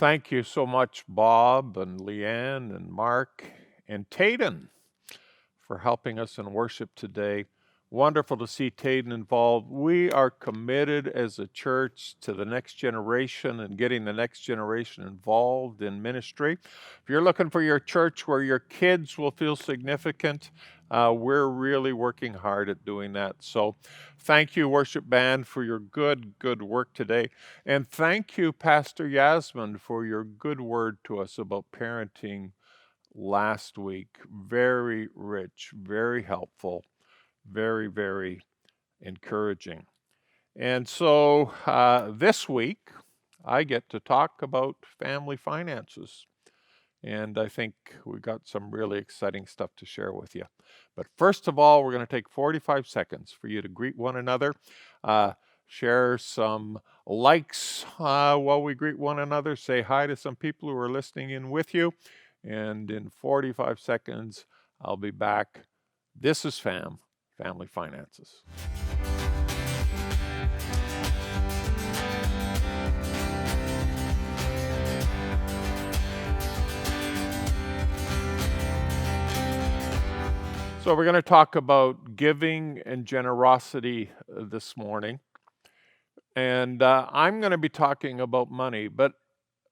Thank you so much, Bob and Leanne and Mark and Tayden, for helping us in worship today. Wonderful to see Tayden involved. We are committed as a church to the next generation and getting the next generation involved in ministry. If you're looking for your church where your kids will feel significant, we're really working hard at doing that. So thank you, worship band, for your good work today. And thank you, Pastor Yasmin, for your good word to us about parenting last week. Very rich, very helpful, very encouraging. And so this week, I get to talk about family finances. And I think we got some really exciting stuff to share with you. But first of all, we're going to take 45 seconds for you to greet one another, share some likes while we greet one another, say hi to some people who are listening in with you. And in 45 seconds, I'll be back. This is Family Finances. So we're going to talk about giving and generosity this morning. And I'm going to be talking about money, but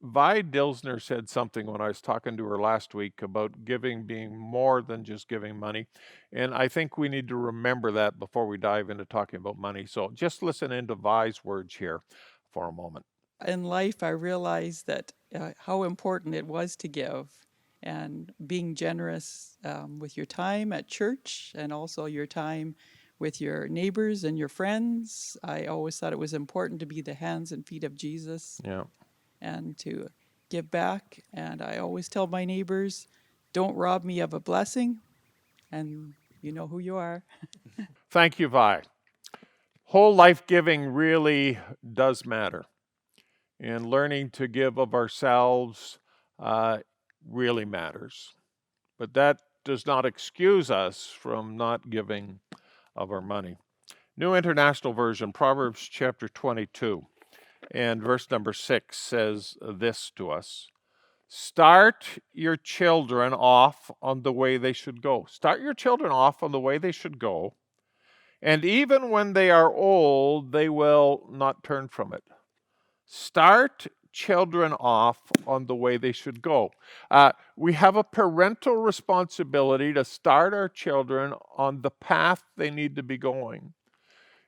Vi Dilsner said something when I was talking to her last week about giving being more than just giving money. And I think we need to remember that before we dive into talking about money. So just listen into Vi's words here for a moment. In life, I realized that how important it was to give and being generous with your time at church and also your time with your neighbors and your friends. I always thought it was important to be the hands and feet of Jesus. Yeah. And to give back. And I always tell my neighbors, don't rob me of a blessing. And you know who you are. Thank you, Vi. Whole life giving really does matter. And learning to give of ourselves really matters. But that does not excuse us from not giving of our money. New International Version, Proverbs chapter 22 and verse number 6 says this to us. Start your children off on the way they should go. Start your children off on the way they should go. And even when they are old, they will not turn from it. Start children off on the way they should go. We have a parental responsibility to start our children on the path they need to be going.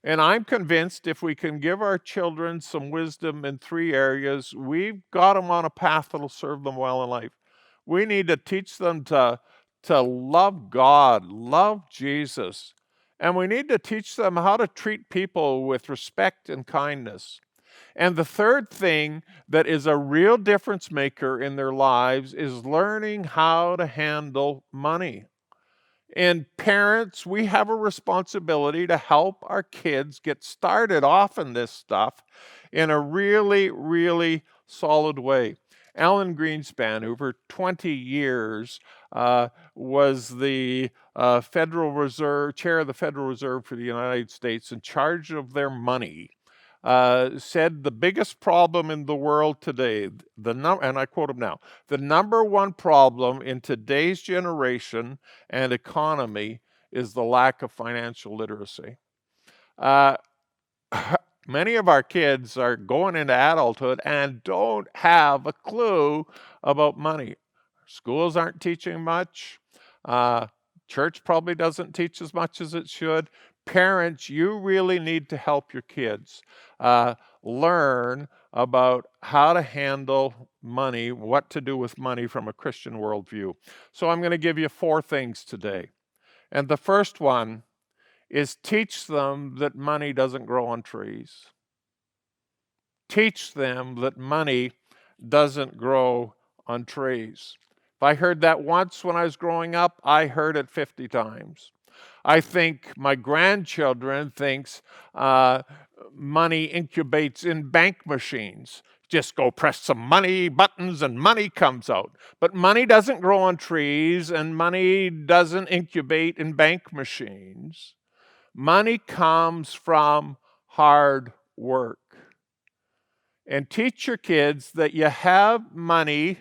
And I'm convinced if we can give our children some wisdom in 3 areas, we've got them on a path that'll serve them well in life. We need to teach them to love God, love Jesus, and we need to teach them how to treat people with respect and kindness. And the third thing that is a real difference maker in their lives is learning how to handle money. And parents, we have a responsibility to help our kids get started off in this stuff in a really solid way. Alan Greenspan, who for 20 years was the Federal Reserve, chair of the Federal Reserve for the United States, in charge of their money, said the biggest problem in the world today, and I quote him now, the number one problem in today's generation and economy is the lack of financial literacy. Many of our kids are going into adulthood and don't have a clue about money. Schools aren't teaching much. Church probably doesn't teach as much as it should. Parents, you really need to help your kids learn about how to handle money, what to do with money from a Christian worldview. So I'm going to give you 4 things today. And the first one is teach them that money doesn't grow on trees. Teach them that money doesn't grow on trees. If I heard that once when I was growing up, I heard it 50 times. I think my grandchildren thinks money incubates in bank machines. Just go press some money buttons and money comes out. But money doesn't grow on trees and money doesn't incubate in bank machines. Money comes from hard work. And teach your kids that you have money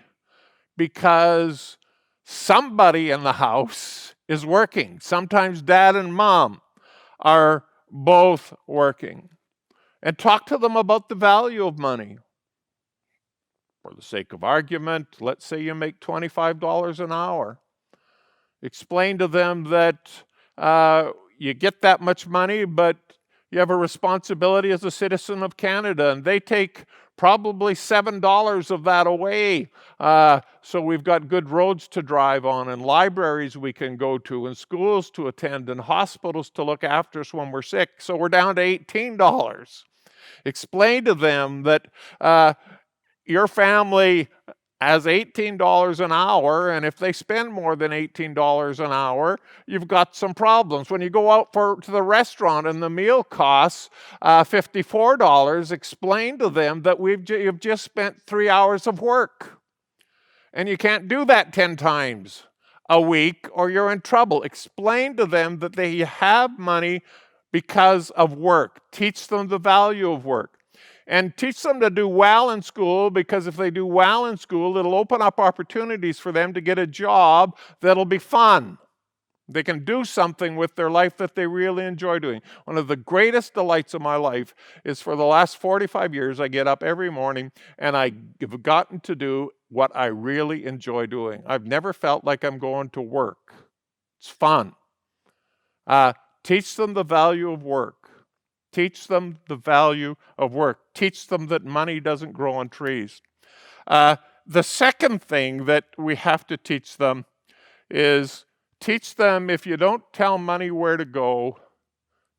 because somebody in the house is working. Sometimes dad and mom are both working. And talk to them about the value of money. For the sake of argument, let's say you make $25 an hour. Explain to them that you get that much money, but you have a responsibility as a citizen of Canada, and they take probably $7 of that away. So we've got good roads to drive on, and libraries we can go to, and schools to attend, and hospitals to look after us when we're sick. So we're down to $18. Explain to them that your family has $18 an hour, and if they spend more than $18 an hour, you've got some problems. When you go out to the restaurant and the meal costs $54, explain to them that you've just spent 3 hours of work. And you can't do that 10 times a week or you're in trouble. Explain to them that they have money because of work. Teach them the value of work. And teach them to do well in school, because if they do well in school, it'll open up opportunities for them to get a job that'll be fun. They can do something with their life that they really enjoy doing. One of the greatest delights of my life is for the last 45 years, I get up every morning and I have gotten to do what I really enjoy doing. I've never felt like I'm going to work. It's fun. Teach them the value of work. Teach them the value of work. Teach them that money doesn't grow on trees. The second thing that we have to teach them is teach them if you don't tell money where to go,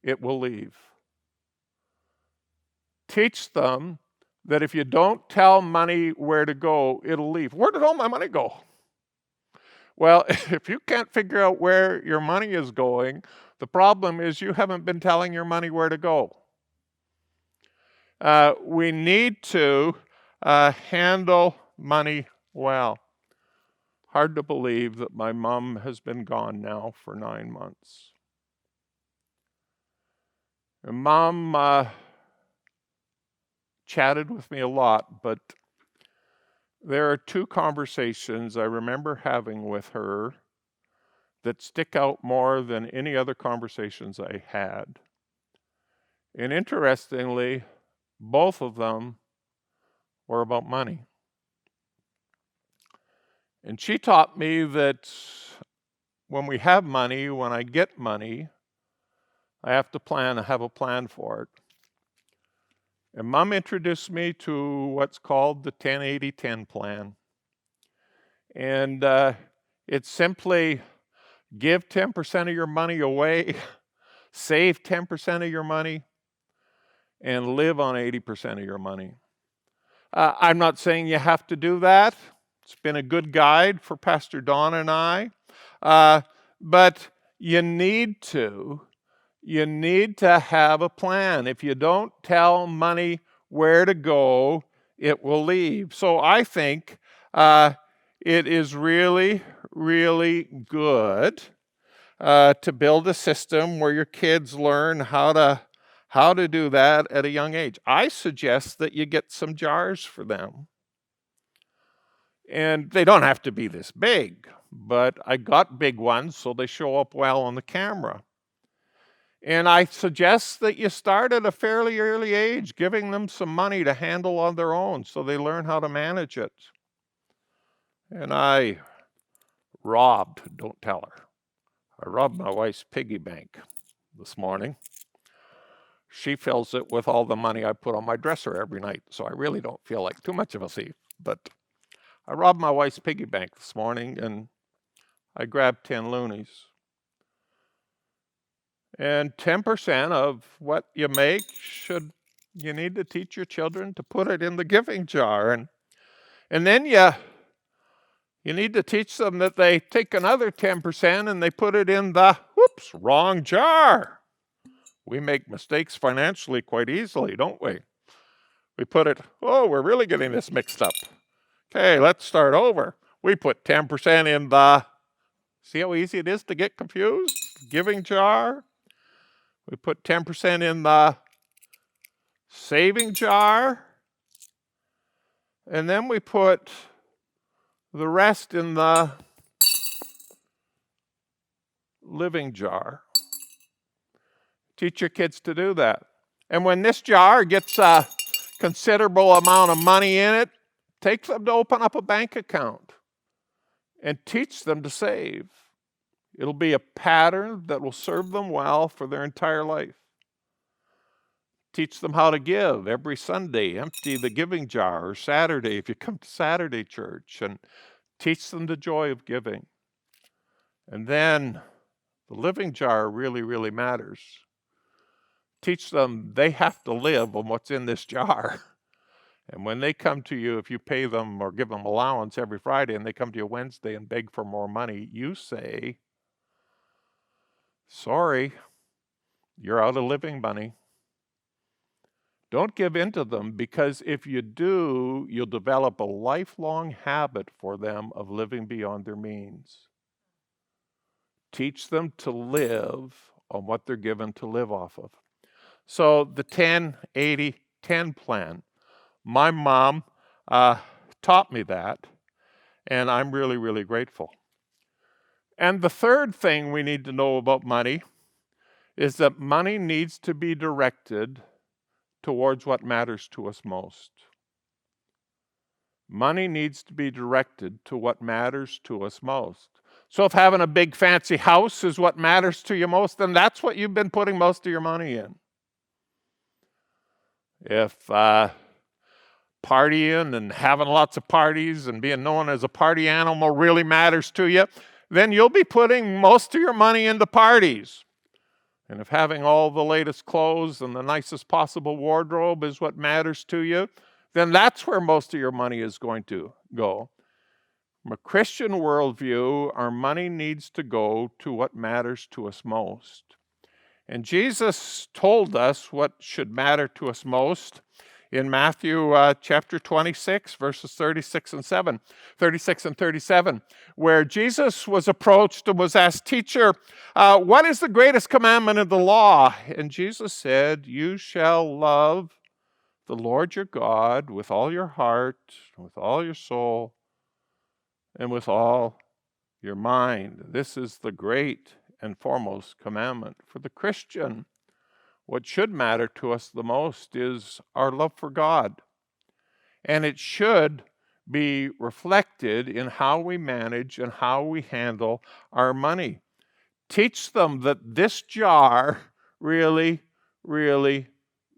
it will leave. Teach them that if you don't tell money where to go, it'll leave. Where did all my money go? Well, if you can't figure out where your money is going, the problem is you haven't been telling your money where to go. We need to handle money well. Hard to believe that my mom has been gone now for 9 months. And Mom chatted with me a lot, but there are 2 conversations I remember having with her that stick out more than any other conversations I had. And interestingly, both of them were about money. And she taught me that when we have money, when I get money, I have to have a plan for it. And Mom introduced me to what's called the 10-80-10 plan. And it's simply give 10% of your money away, save 10% of your money, and live on 80% of your money. I'm not saying you have to do that. It's been a good guide for Pastor Don and I. But you need to have a plan. If you don't tell money where to go, it will leave. So I think it is really, really good to build a system where your kids learn how to do that at a young age. I suggest that you get some jars for them. And they don't have to be this big, but I got big ones so they show up well on the camera. And I suggest that you start at a fairly early age, giving them some money to handle on their own so they learn how to manage it. And I robbed, don't tell her, I robbed my wife's piggy bank this morning. She fills it with all the money I put on my dresser every night, so I really don't feel like too much of a thief. But I robbed my wife's piggy bank this morning, and I grabbed 10 loonies. And 10% of what you make you need to teach your children to put it in the giving jar. And then you need to teach them that they take another 10% and they put it in the, wrong jar. We make mistakes financially quite easily, don't we? We put it, we're really getting this mixed up. Okay, let's start over. We put 10% in the, see how easy it is to get confused? Giving jar. We put 10% in the saving jar. And then we put the rest in the living jar. Teach your kids to do that. And when this jar gets a considerable amount of money in it, take them to open up a bank account and teach them to save. It'll be a pattern that will serve them well for their entire life. Teach them how to give every Sunday. Empty the giving jar, or Saturday if you come to Saturday church, and teach them the joy of giving. And then the living jar really, really matters. Teach them they have to live on what's in this jar. And when they come to you, if you pay them or give them allowance every Friday and they come to you Wednesday and beg for more money, you say, sorry, you're out of living money. Don't give in to them, because if you do, you'll develop a lifelong habit for them of living beyond their means. Teach them to live on what they're given to live off of. So the 10-80-10 plan, my mom taught me that, and I'm really, really grateful. And the third thing we need to know about money is that money needs to be directed towards what matters to us most. Money needs to be directed to what matters to us most. So if having a big fancy house is what matters to you most, then that's what you've been putting most of your money in. If partying and having lots of parties and being known as a party animal really matters to you, then you'll be putting most of your money into parties. And if having all the latest clothes and the nicest possible wardrobe is what matters to you, then that's where most of your money is going to go. From a Christian worldview, our money needs to go to what matters to us most. And Jesus told us what should matter to us most in Matthew chapter 26, verses 36 and 37, where Jesus was approached and was asked, "Teacher, what is the greatest commandment of the law?" And Jesus said, "You shall love the Lord your God with all your heart, with all your soul, and with all your mind. This is the great and foremost commandment." For the Christian, what should matter to us the most is our love for God. And it should be reflected in how we manage and how we handle our money. Teach them that this jar really, really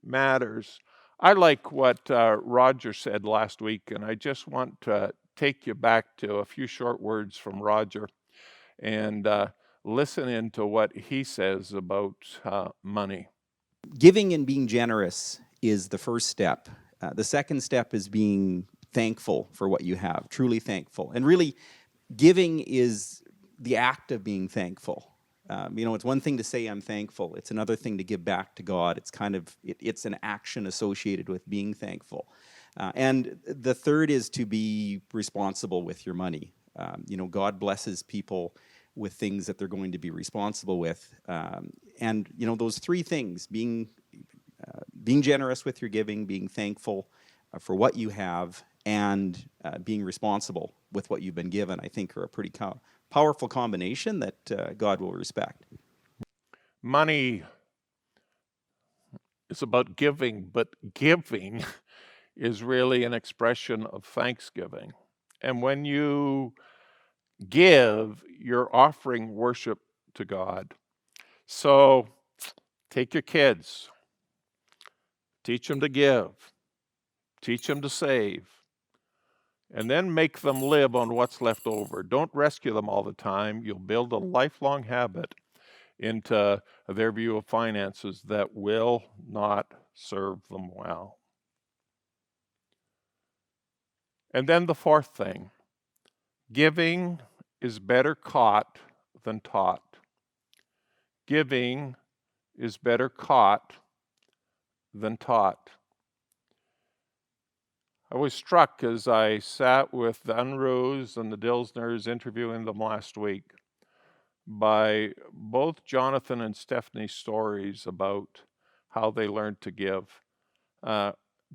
matters. I like what Roger said last week, and I just want to take you back to a few short words from Roger and listen into what he says about money. Giving and being generous is the first step. The second step is being thankful for what you have, truly thankful. And really, giving is the act of being thankful. It's one thing to say I'm thankful. It's another thing to give back to God. It's it's an action associated with being thankful. And the third is to be responsible with your money. God blesses people with things that they're going to be responsible with. And those three things, being generous with your giving, being thankful for what you have, and being responsible with what you've been given, I think are a pretty powerful combination that God will respect. Money is about giving, but giving is really an expression of thanksgiving. And when you give, you're offering worship to God. So take your kids, teach them to give, teach them to save, and then make them live on what's left over. Don't rescue them all the time. You'll build a lifelong habit into their view of finances that will not serve them well. And then the fourth thing, giving is better caught than taught. Giving is better caught than taught. I was struck as I sat with the Unruhs and the Dilsners interviewing them last week by both Jonathan and Stephanie's stories about how they learned to give.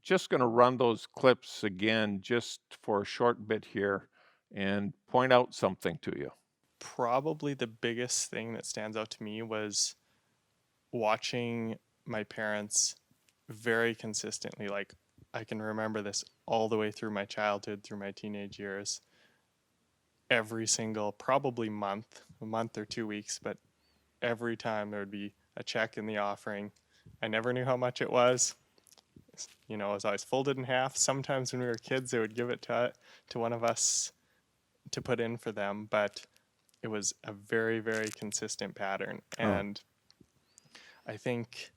just going to run those clips again just for a short bit here and point out something to you. Probably the biggest thing that stands out to me was watching my parents very consistently. Like, I can remember this all the way through my childhood, through my teenage years. Every single, probably a month or 2 weeks, but every time there would be a check in the offering. I never knew how much it was. You know, it was always folded in half. Sometimes when we were kids, they would give it to one of us to put in for them, but it was a very, very consistent pattern. And I think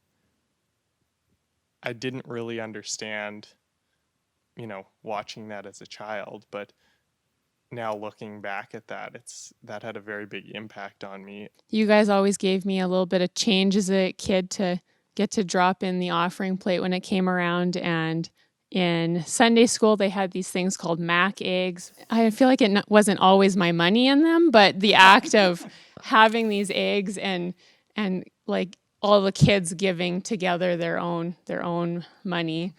I didn't really understand, you know, watching that as a child, but now looking back at that, that had a very big impact on me. You guys always gave me a little bit of change as a kid to get to drop in the offering plate when it came around. And in Sunday school, they had these things called Mac eggs. I feel like it wasn't always my money in them, but the act of having these eggs and like all the kids giving together their own money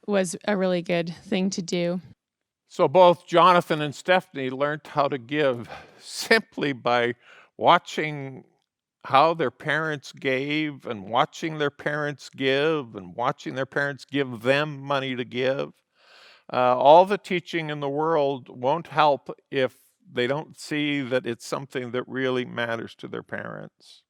was a really good thing to do. So both Jonathan and Stephanie learned how to give simply by watching how their parents gave and watching their parents give and watching their parents give them money to give. All the teaching in the world won't help if they don't see that it's something that really matters to their parents.